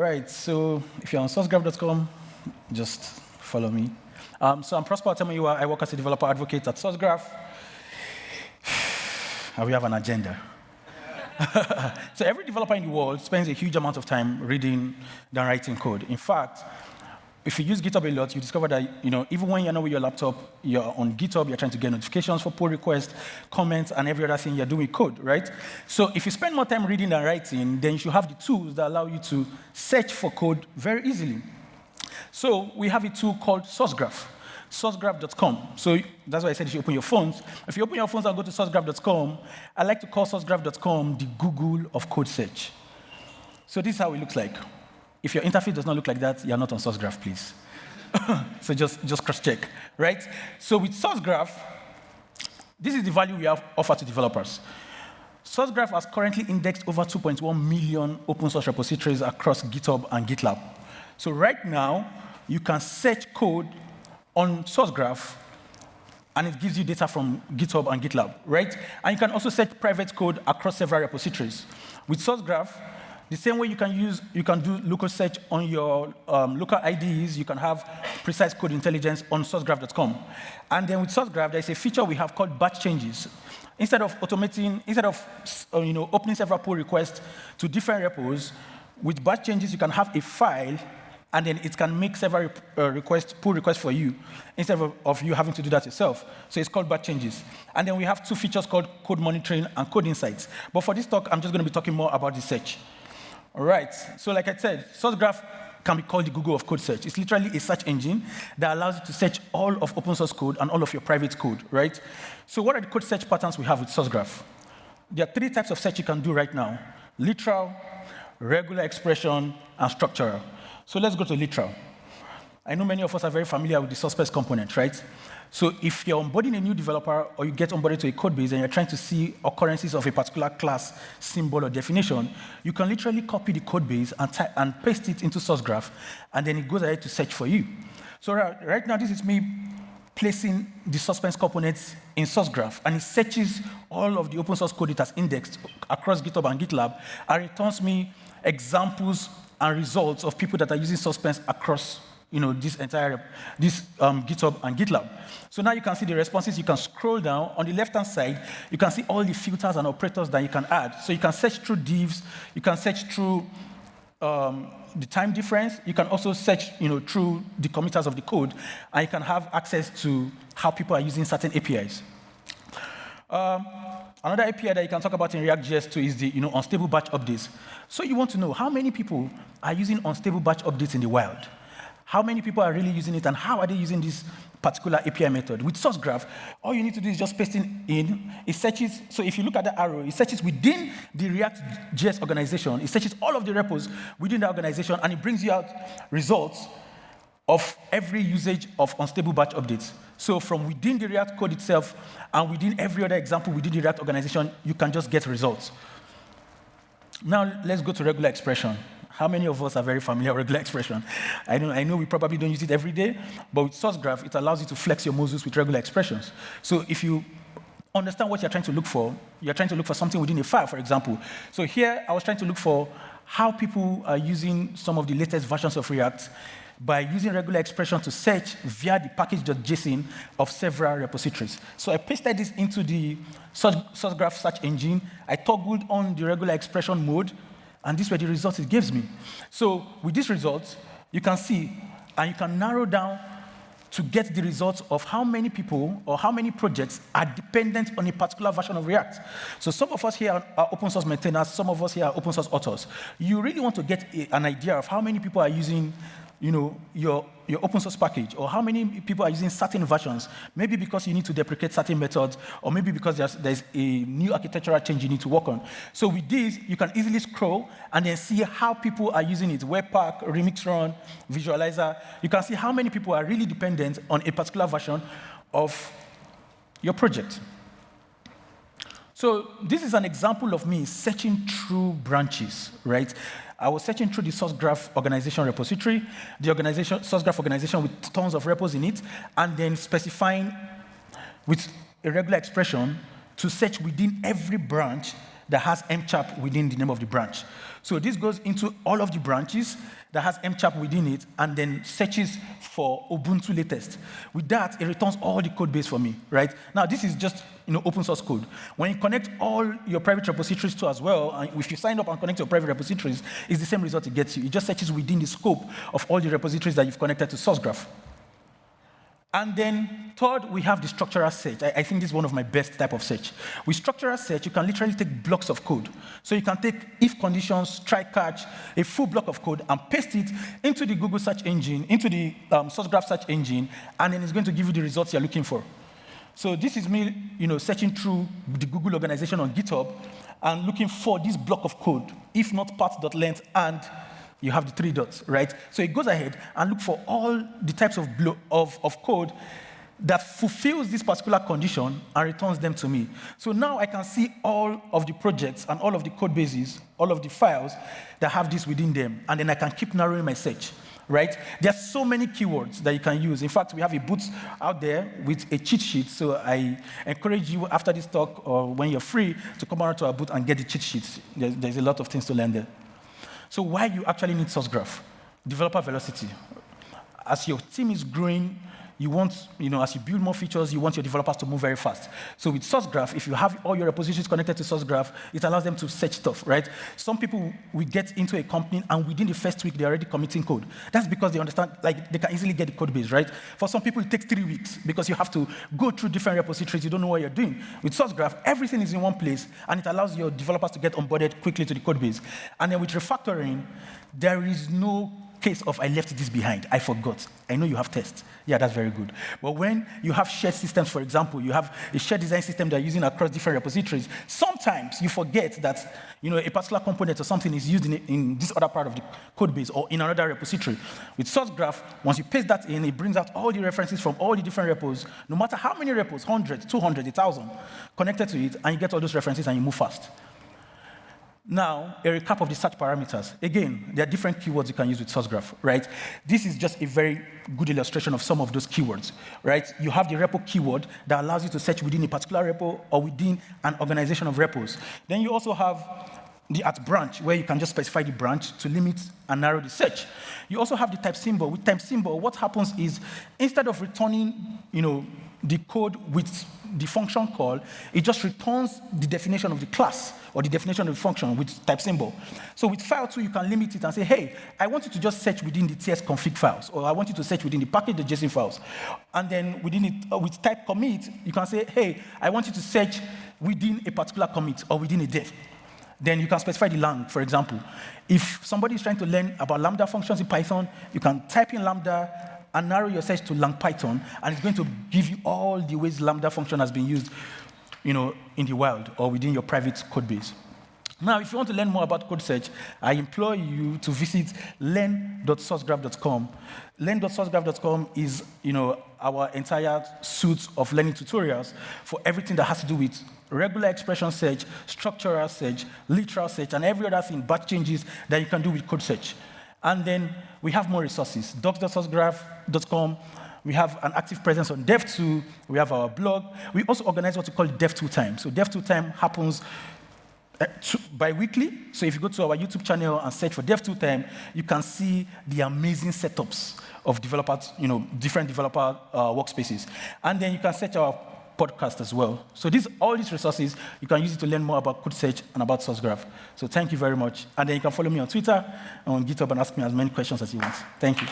right, so if you're on sourcegraph.com, just follow me. So I'm Prosper Otemuyiwa. I work as a developer advocate at Sourcegraph. And we have an agenda. So every developer in the world spends a huge amount of time reading and writing code. In fact, if you use GitHub a lot, you discover that even when you're not with your laptop, you're on GitHub, you're trying to get notifications for pull requests, comments, and every other thing you're doing with code, right? So if you spend more time reading than writing, then you should have the tools that allow you to search for code very easily. So we have a tool called Sourcegraph, sourcegraph.com. So that's why I said you should open your phones. If you open your phones and go to sourcegraph.com, I like to call sourcegraph.com the Google of code search. So this is how it looks like. If your interface does not look like that, you're not on Sourcegraph, please. So just cross-check, right? So with Sourcegraph, this is the value we have offered to developers. Sourcegraph has currently indexed over 2.1 million open source repositories across GitHub and GitLab. So right now, you can search code on Sourcegraph, and it gives you data from GitHub and GitLab, right? And you can also search private code across several repositories. With Sourcegraph, the same way you can do local search on your local IDEs, you can have precise code intelligence on sourcegraph.com. And then with Sourcegraph, there's a feature we have called batch changes. Instead of opening several pull requests to different repos, with batch changes, you can have a file, and then it can make several pull requests for you, instead of you having to do that yourself. So it's called batch changes. And then we have two features called code monitoring and code insights. But for this talk, I'm just going to be talking more about the search. All right, so like I said, Sourcegraph can be called the Google of code search. It's literally a search engine that allows you to search all of open source code and all of your private code, right? So what are the code search patterns we have with Sourcegraph? There are three types of search you can do right now: literal, regular expression, and structural. So let's go to literal. I know many of us are very familiar with the suspect component, right? So if you're onboarding a new developer or you get onboarded to a code base and you're trying to see occurrences of a particular class, symbol, or definition, you can literally copy the code base and paste it into Sourcegraph, and then it goes ahead to search for you. So right now, this is me placing the suspense components in Sourcegraph, and it searches all of the open source code it has indexed across GitHub and GitLab, and returns me examples and results of people that are using suspense across this GitHub and GitLab. So now you can see the responses. You can scroll down. On the left-hand side, you can see all the filters and operators that you can add. So you can search through divs. You can search through the time difference. You can also search through the committers of the code, and you can have access to how people are using certain APIs. Another API that you can talk about in React.js too is the unstable batch updates. So you want to know how many people are using unstable batch updates in the wild. How many people are really using it, and how are they using this particular API method? With Sourcegraph, all you need to do is just paste it in. It searches, so if you look at the arrow, it searches within the React.js organization. It searches all of the repos within the organization, and it brings you out results of every usage of unstable batch updates. So from within the React code itself, and within every other example within the React organization, you can just get results. Now let's go to regular expression. How many of us are very familiar with regular expression? I know we probably don't use it every day, but with Sourcegraph, it allows you to flex your muscles with regular expressions. So if you understand what you're trying to look for, you're trying to look for something within a file, for example. So here, I was trying to look for how people are using some of the latest versions of React by using regular expression to search via the package.json of several repositories. So I pasted this into the Sourcegraph search engine. I toggled on the regular expression mode, and these were the results it gives me. So with these results, you can see, and you can narrow down to get the results of how many people or how many projects are dependent on a particular version of React. So some of us here are open source maintainers, some of us here are open source authors. You really want to get an idea of how many people are using your open source package, or how many people are using certain versions, maybe because you need to deprecate certain methods, or maybe because there's a new architectural change you need to work on. So with this, you can easily scroll and then see how people are using it: Webpack, Remix Run, Visualizer. You can see how many people are really dependent on a particular version of your project. So this is an example of me searching through branches, right? I was searching through the Sourcegraph organization repository, the Sourcegraph organization with tons of repos in it, and then specifying with a regular expression to search within every branch that has mchap within the name of the branch. So this goes into all of the branches, that has mchap within it and then searches for Ubuntu latest. With that, it returns all the code base for me, right? Now, this is just open source code. When you connect all your private repositories to as well, and if you sign up and connect your private repositories, it's the same result it gets you. It just searches within the scope of all the repositories that you've connected to SourceGraph. And then third, we have the structural search. I think this is one of my best type of search. With structural search, you can literally take blocks of code. So you can take if conditions, try catch, a full block of code, and paste it into the Google search engine, into the SourceGraph search engine, and then it's going to give you the results you're looking for. So this is me, searching through the Google organization on GitHub and looking for this block of code, if not path.length, and you have the 3 dots, right? So it goes ahead and look for all the types of code that fulfills this particular condition and returns them to me. So now I can see all of the projects and all of the code bases, all of the files that have this within them, and then I can keep narrowing my search, right? There are so many keywords that you can use. In fact, we have a boot out there with a cheat sheet, so I encourage you after this talk or when you're free to come around to our booth and get the cheat sheets. There's a lot of things to learn there. So why you actually need SourceGraph? Developer velocity. As your team is growing, you want, as you build more features, you want your developers to move very fast. So with SourceGraph, if you have all your repositories connected to SourceGraph, it allows them to search stuff, right? Some people will get into a company, and within the first week, they're already committing code. That's because they understand, they can easily get the code base, right? For some people, it takes 3 weeks because you have to go through different repositories. You don't know what you're doing. With SourceGraph, everything is in one place, and it allows your developers to get onboarded quickly to the code base. And then with refactoring, there is no case of I left this behind, I forgot. I know you have tests. Yeah, that's very good. But when you have shared systems, for example, you have a shared design system that you're using across different repositories, sometimes you forget that a particular component or something is used in this other part of the code base or in another repository. With SourceGraph, once you paste that in, it brings out all the references from all the different repos, no matter how many repos, 100, 200, 1,000, connected to it, and you get all those references and you move fast. Now, a recap of the search parameters. Again, there are different keywords you can use with SourceGraph, right? This is just a very good illustration of some of those keywords, right? You have the repo keyword that allows you to search within a particular repo or within an organization of repos. Then you also have the @branch, where you can just specify the branch to limit and narrow the search. You also have the type symbol. With type symbol, what happens is instead of returning, the code with the function call, it just returns the definition of the class or the definition of the function with type symbol. So with file 2, you can limit it and say, hey, I want you to just search within the tsconfig files, or I want you to search within the package.json files. And then within it, with type commit, you can say, hey, I want you to search within a particular commit or within a dev. Then you can specify the lang, for example. If somebody is trying to learn about Lambda functions in Python, you can type in Lambda and narrow your search to lang Python, and it's going to give you all the ways Lambda function has been used, in the wild or within your private code base. Now, if you want to learn more about code search, I implore you to visit learn.sourcegraph.com. Learn.sourcegraph.com is, our entire suite of learning tutorials for everything that has to do with regular expression search, structural search, literal search, and every other thing, batch changes that you can do with code search. And then we have more resources, docs.sourcegraph.com. We have an active presence on Dev2. We have our blog. We also organize what we call Dev2 Time. So Dev2 Time happens bi-weekly. So if you go to our YouTube channel and search for Dev2 Time, you can see the amazing setups of developers, different developer workspaces. And then you can search our podcast as well. So all these resources, you can use it to learn more about code search and about SourceGraph. So thank you very much. And then you can follow me on Twitter and on GitHub and ask me as many questions as you want. Thank you.